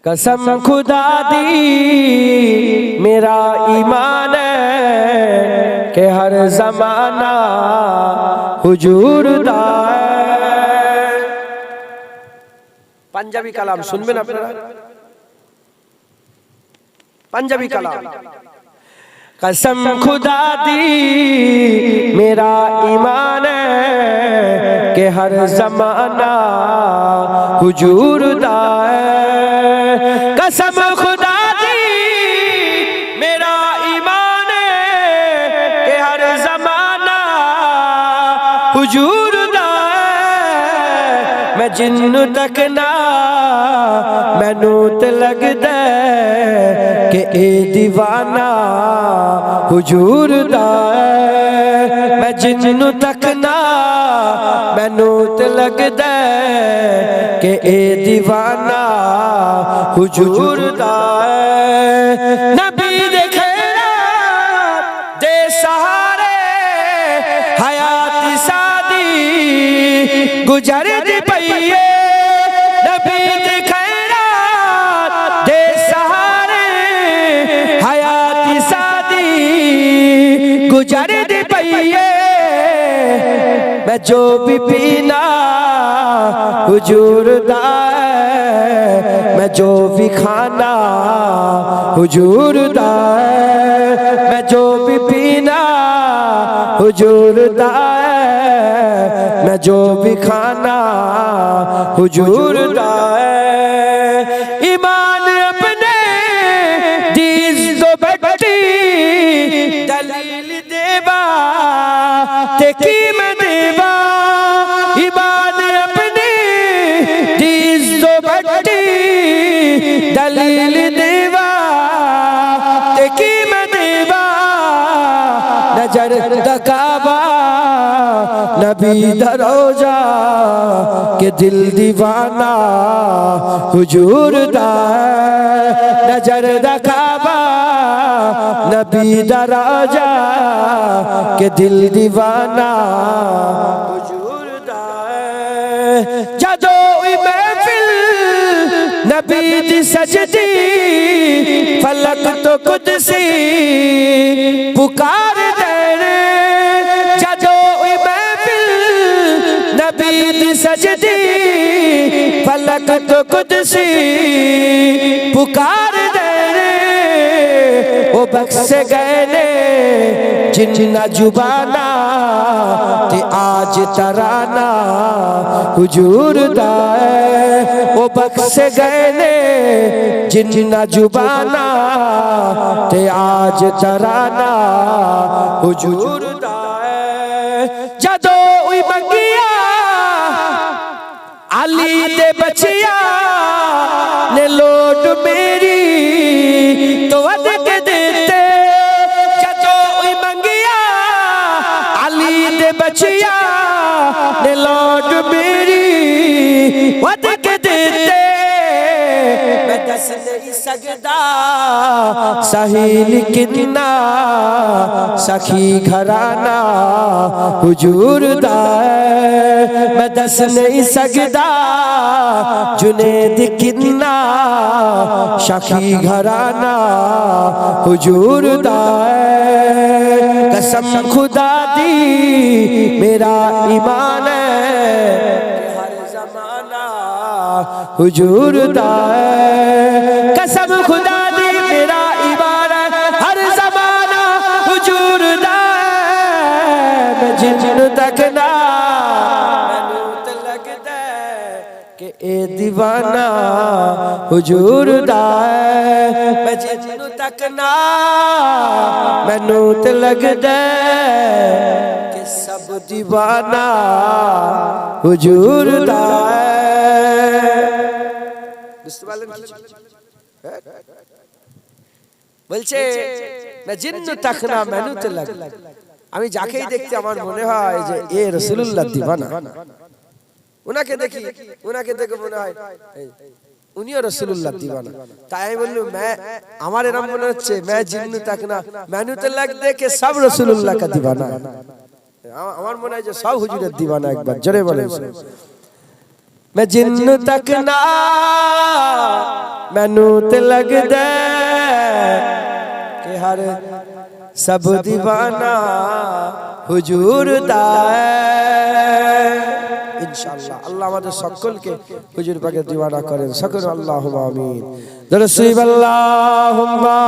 कसम खुदा दी मेरा ईमान है कि हर जमाना हुजूर दा है। पंजाबी कलाम सुनबेन आपनारा, पंजाबी कलाम। कसम खुदा दी मेरा ईमान है कि हर जमाना हुजूर दा है। कसम खुदा दी मेरा ईमान है कि हर जमाना हुजूर दा है। मैं जिन्नू तक ना मैनू ते लगदा कि ए दीवाना हुजूर दा है। मैं जिन्नू तक ना मैनू ते लगदा कि ए दीवाना हुजूर दा है। नबी दे खैरात दे सहारे हयात सादी गुजर दी पई है। नबी दे खैरात दे सहारे हयात सादी गुजर दी पई है। मैं जो भी पीना हुजूर दा है, मैं जो भी खाना हुजूर दा है। मैं जो भी पीना हुजूर दा है, मैं जो भी खाना हुजूर दा है। ईमान अपने दीज तो बट्टी दलील देवा ते कीमत देवा। ईमान अपने दीज तो बट्टी दलील देवा ते कीमत देवा। नजर दकाबा नबी दरोजा के दिल दीवाना हुजूर दा है। नजर दकाबा नबी दरोजा के दिल दीवाना हुजूर दा है। जदों महफिल नबी दी सजदी फलक तो कुदसी पुकार दे। नबी दी सजदी फलक तो कुदसी पुकार दे। वो बख्श गए ने जिन्ना जुबाना ते आज तराना हुजूर दा है। वो बख्श गए ने जिन्ना जुबाना ते आज तराना हुजूर दा है। जदों मंगिया अली दे बचिया ने लोट मेरी तो वध के देते। जदों मंगिया अली दे बचिया ने लोट मेरी वध के देते। मैं दस नहीं सकदा सहील कितना सखी घराना हुजूर दा है। मैं दस नहीं सकदा जुनेद कितना सखी घराना हुजूर दा है। कसम खुदा दी मेरा ईमान है हर जमाना हुजूर दा है। कसम खुदा दी मेरा ईमान है हर जमाना हुजूर दा है। मैं जिन्नू तक ना मैनू ते लगदा कि ए दीवाना हुजूर दा है। मैं जिन्नू तक ना मैनू ते लगदा कि सब दीवाना हुजूर दा है। বলছে मैं जिन्नू तक ना मैनू ते लग। আমি যাকেই দেখতে আমার মনে হয় যে এ রাসূলুল্লাহ দিবানা। উনাকে দেখি উনাকে দেখে মনে হয় উনিও রাসূলুল্লাহ দিবানা। তাই আমি বললাম আমার এরকম মনে হচ্ছে मैं जिन्नू तक ना मैनू ते लग দেখে সব রাসূলুল্লাহ का দিবানা। আমার মনে হয় যে সব হুজুরের দিবানা। একবার জোরে বলেন मैं जिन्नू तक ना मैनू ते लगदा कि हर सब दीवाना हुजूर दा इंशाअल्लाह। अल्लाह আমাদের সকলকে হুজুর পাকের দিওয়ানা করেন। সকল আল্লাহুম্মা আমিন। দরুদ আল্লাহুম্মা